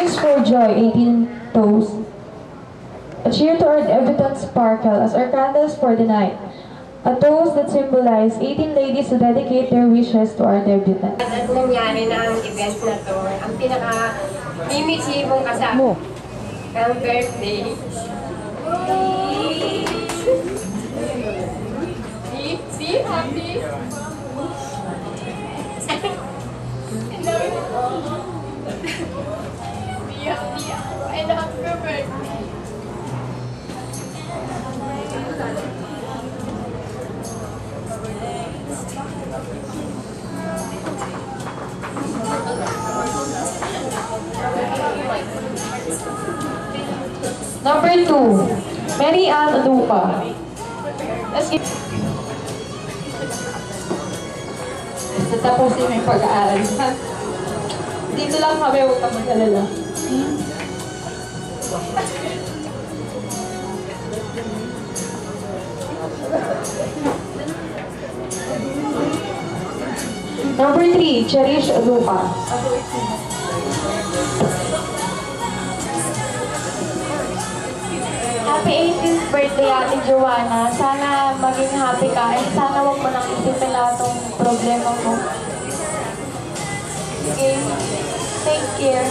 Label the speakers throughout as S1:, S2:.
S1: Cheers for joy, 18 toast. A cheer to our evident sparkle as our candles for the night. A toast that symbolizes 18 ladies to dedicate their wishes to our debutants.
S2: At nangyari na ang event na to, ang pinaka-limitibong kasama ang birthday. See? Happy? I love your birthday.
S1: Number 2, Mary Ann Adupa.
S3: Tapusin mo yung pag-aaral. Dito lang kami, huwag kang mag-alala.
S1: Number 3, Cherish Adupa.
S4: Happy 18th birthday, Ate Joanna. Sana maging happy ka. And sana wag mo nang isipin lahat ng problema mo. Okay? Take care.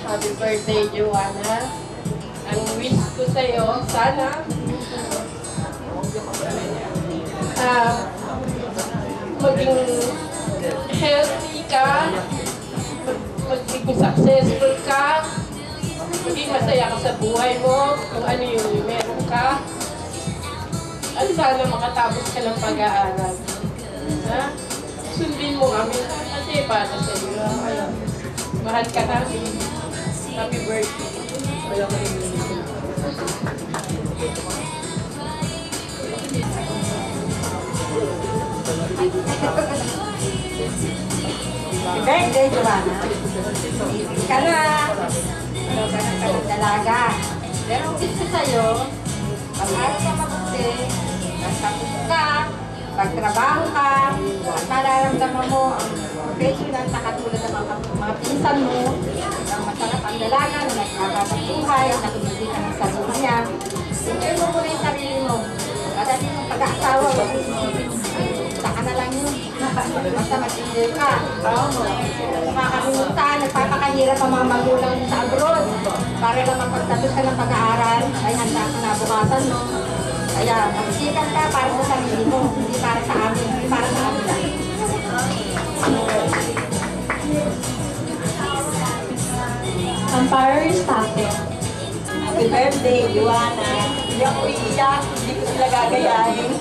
S2: Happy birthday, Joanna. Ang wish ko sa'yo, sana maging healthy ka, maging successful ka, maging masaya ka sa buhay mo, kung ano yung meron ka, at sana makatapos ka ng pag-aaral. Sundin mo kami kasi para sa iyo. Mahal ka namin. Happy birthday. Wala ka rin
S3: Happy birthday, Joanna. Ika na. Ano ka ng dalaga. Pero ang gusto sa'yo, pag-aral ka mabuti, magtapos ka, pagtrabaho ka, at nararamdaman mo ang professional na katulad ng mga pinsan mo, ang masarap ang dalaga na nagkakatang buhay, na kumikita ng sarili niya. Enjoy mo muna yung sarili mo. Pagdating ng pag-aasawa, saka na lang yun. Basta mag-enjoy ka. Makakalimutan, nagpapakahirap ang mga magulang mo sa abroad. Para lang mapagtapos ka ng pag-aaral, ay handa ka na bukasan mo. Kaya magsikat ka para sa sarili mo, hindi para sa amin, hindi para sa amin.
S4: Empire Static.
S3: Happy birthday, Joanna. Hindi ako iiyak, hindi ko sila gagayahin.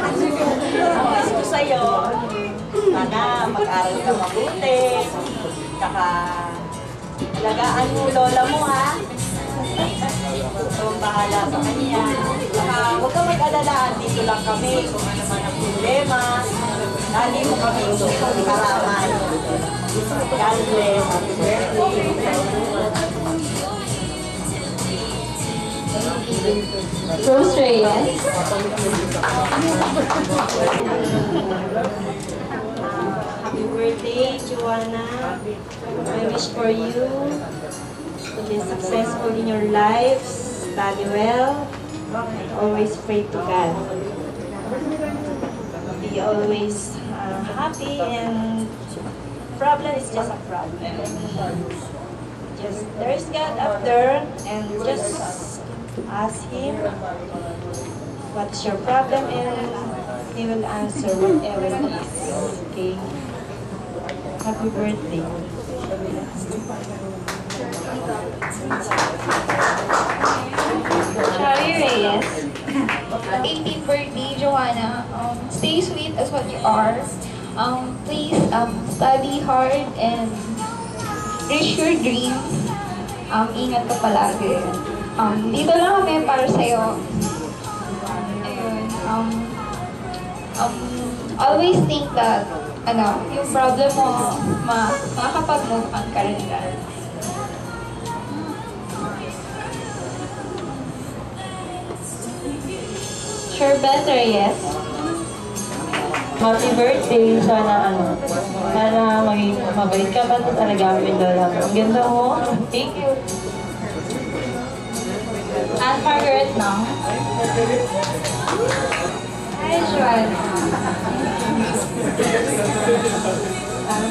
S3: Ang wish ko sa'yo, sana mag-aral ka mabuti. Tsaka, alagaan mo lola mo, ha? So, bahala sa kanya. Tsaka, huwag ka mag-alala, dito lang kami. Kung ano man ang problema, lagi mo kami karaman. God bless. Happy birthday.
S4: Rose Reyes.
S3: Happy birthday, Joanna. I wish for you to be successful in your life, study well, and always pray to God. Be always happy, and problem is just a problem. Just there's God up there, and just ask Him what's your problem, and He will answer whatever it is. Okay. Happy birthday.
S4: Shari Reyes. 18th birthday, Joanna. Stay sweet as what you are. Please study hard and reach your dreams. Ingat ka palagi. Dito lang kami para sa'yo. Ayun. Always think that yung problem mo, makakapag-move on ka rin. Sure better, yes.
S5: Happy birthday. Sana maging mabait ka pa at alagaan mo yung lola mo. Ang ganda mo. Thank you.
S4: Aunt Margaret now.
S3: Hi, Joanna.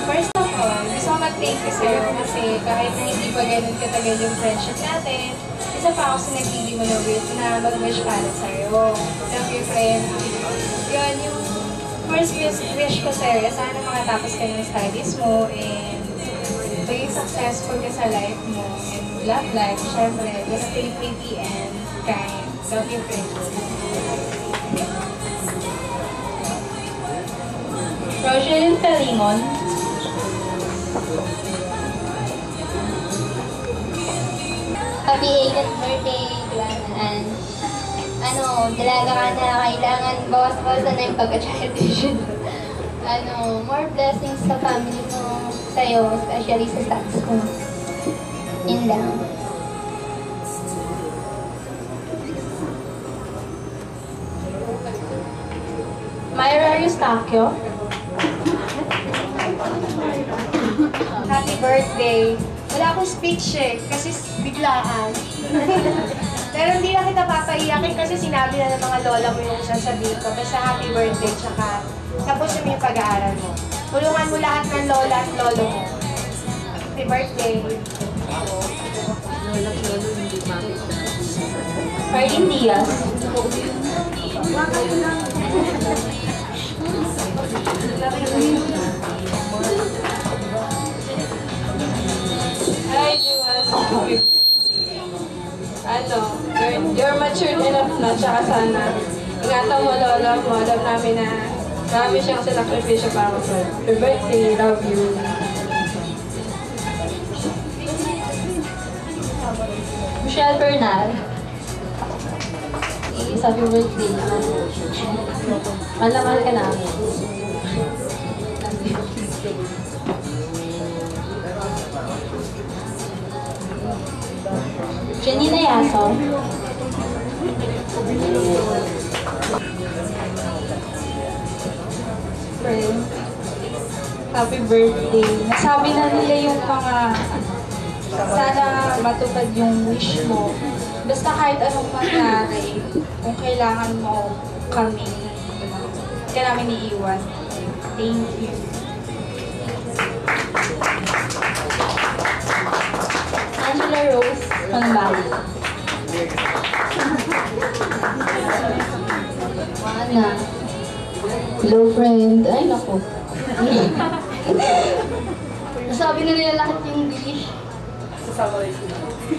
S3: First of all, gusto ko mag-thank you sa'yo kasi kahit na hindi pa ganun katagal yung friendship natin, isa pa ako sa nagpili mo na mag-wish para sa'yo. Love you, friend. Yun, yung first wish ko sa'yo, sana makatapos ka ng studies mo and maging successful ka sa life mo and love life, syempre, just stay pretty and kind. Love you, friend.
S4: Rogelyn Pelimon.
S6: Happy 8th birthday, Joanna. Dalaga ka na, kailangan bawas-bawasan na yung pagka-childish. More blessings sa family mo, sa'yo, especially sa stats ko. Yun lang.
S4: Myra Eustaquio.
S3: Happy birthday. Wala akong speech kasi biglaan. Pero hindi na kita papaiyakin kasi sinabi na ng mga lola mo yung sasabihin ko. Basta happy birthday, tsaka tapusin mo yung pag-aaral mo. Tulungan mo lahat ng lola at lolo mo. Happy birthday.
S4: Ferdin Diaz.
S2: Hi, Juan. You're matured enough na, tsaka sana ingatan mo lola mo. Alam namin na marami siyang sinakripisyo para sa happy birthday, love you.
S4: Michelle Bernal. Happy birthday. Malamal ka na. Janina Yaso.
S1: Happy birthday. Nasabi na nila yung mga sana matupad yung wish mo. Basta kahit anong mangyari, kung kailangan mo kami, hindi ka namin iiwan. Thank you.
S4: Angela Rose Pangbali.
S6: Joanna. Hello, friend. Ay, naku. Nasabi na nila lahat yung wish.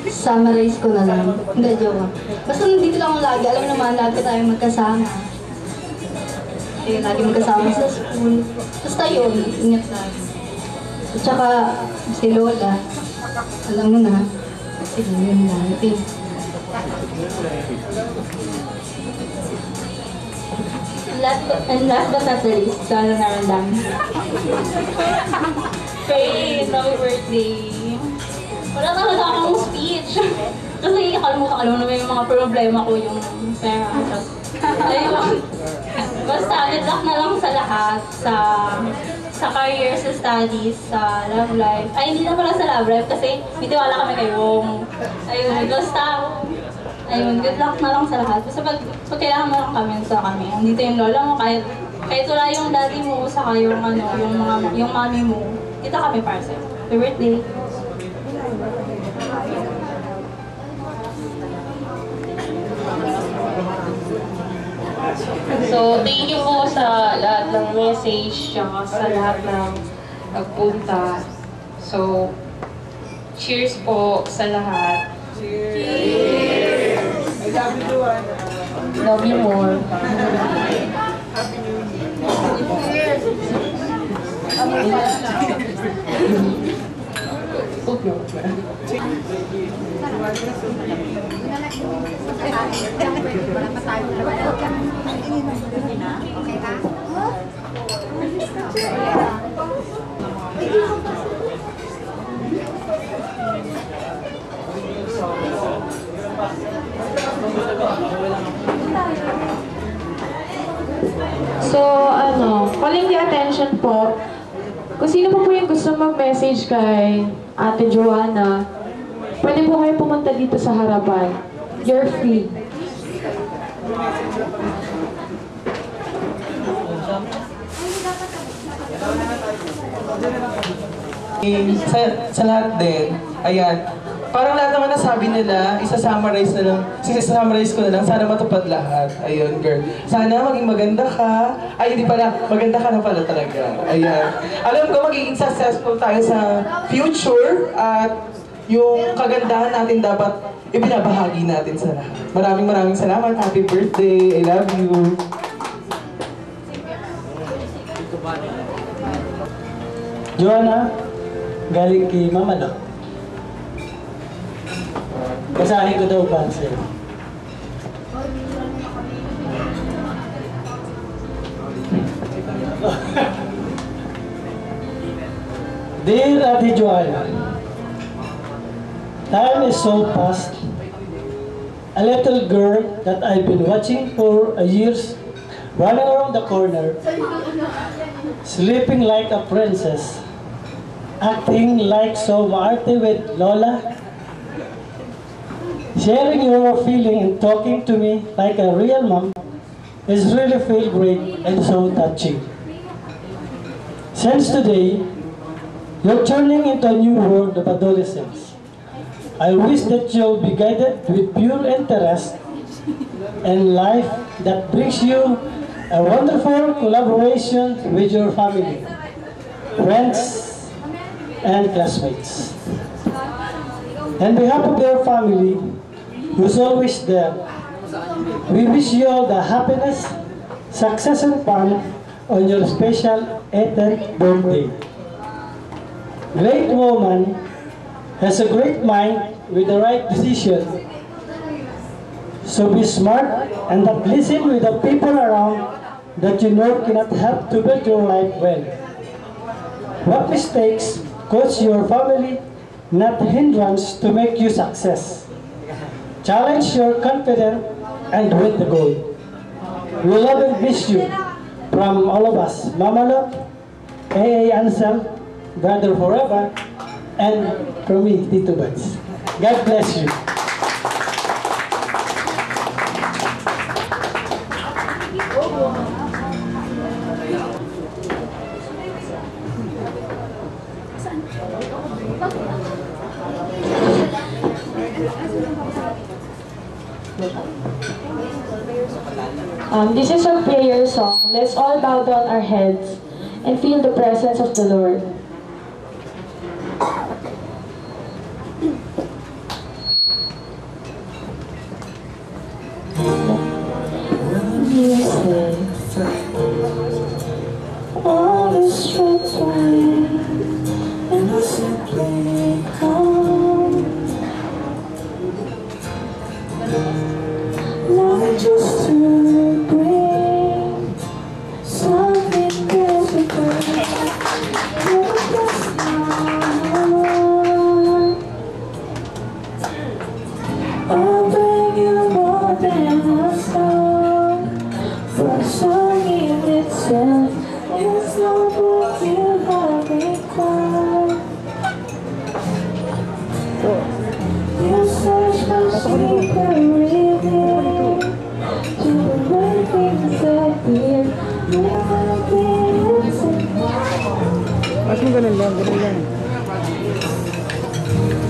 S6: Summarize ko na lang. Hindi, joke. Basta nandito lang ako lagi. Alam mo naman, lagi tayong magkasama. Eh, lagi magkasama sa school. Basta yun, ingat lagi. At saka, si Lola, alam mo na, sige, yun lang.
S4: And last but not the least, sana naramdam. Faye, happy birthday. Wala talaga akong speech. Kasi kalimutan naman yung mga problema ko, yung pera. Ayun. Basta, good luck na lang sa lahat. Sa career, sa studies, sa love life. Ay, hindi na pala sa love life kasi may tiwala kami kay Wong. Ayun, basta, ayun, good luck na lang sa lahat. Basta pag kailangan mo lang kami, sa kami. Andito yung lola mo, kahit wala yung daddy mo, saka yung yung mami mo, dito kami para sa'yo. Happy birthday!
S2: So, thank you po sa lahat ng message, tsaka sa lahat ng nagpunta. So, cheers po sa lahat. Cheers! I love you, Joanna. Love you more. Happy New Year!
S1: So, calling the attention po, kung sino po yung gusto mag-message kay Ate Joanna, pwede po kayo pumunta dito sa harapan. You're free.
S7: Sa lahat din, ayan, parang lahat naman nasabi nila, isa-summarize ko na lang, sana matupad lahat. Ayun, girl. Sana maging maganda ka. Ay, hindi pala, maganda ka na pala talaga. Ayan. Alam ko, magiging successful tayo sa future at yung kagandahan natin dapat ibinabahagi natin sa lahat. Maraming salamat. Happy birthday. I love you.
S8: Joanna, galing kay Mama no? Basahin ko daw ba sa'yo? Dear Ate Joanna, time is so fast. A little girl that I've been watching for years, running around the corner, sleeping like a princess, acting like so maarte with Lola, sharing your feeling and talking to me like a real mom is really feel great and so touching. Since today, you're turning into a new world of adolescence. I wish that you'll be guided with pure interest and life that brings you a wonderful collaboration with your family, friends, and classmates. On behalf of your family, who's always there, we wish you all the happiness, success, and fun on your special 18th birthday. Great woman has a great mind with the right decision. So be smart and not listen with the people around that you know cannot help to build your life well. What mistakes cause your family, not hindrance to make you success. Challenge your confidence and win the goal. We love and miss you from all of us, Mama Lot, A.A. Ansel, Brother Forever, and from me, Tito Buds. God bless you.
S1: This is a prayer song. Let's all bow down our heads and feel the presence of the Lord. All is stripped away, and I simply come. Not just to bring something beautiful, but just now. I'll bring you more than a song, for a song in itself is not what you have required. You search my secret within, to the right things that fear, never be inside.
S9: Mas mo ganun lang.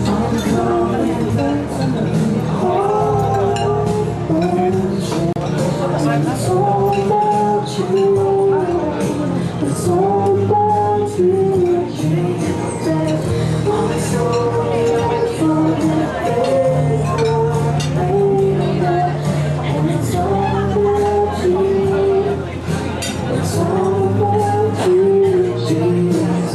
S1: I'm coming back to me. It's all about you. It's all about you. I'm sorry for the baby, and it's all about you. It's all about you, Jesus.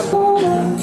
S1: All I'm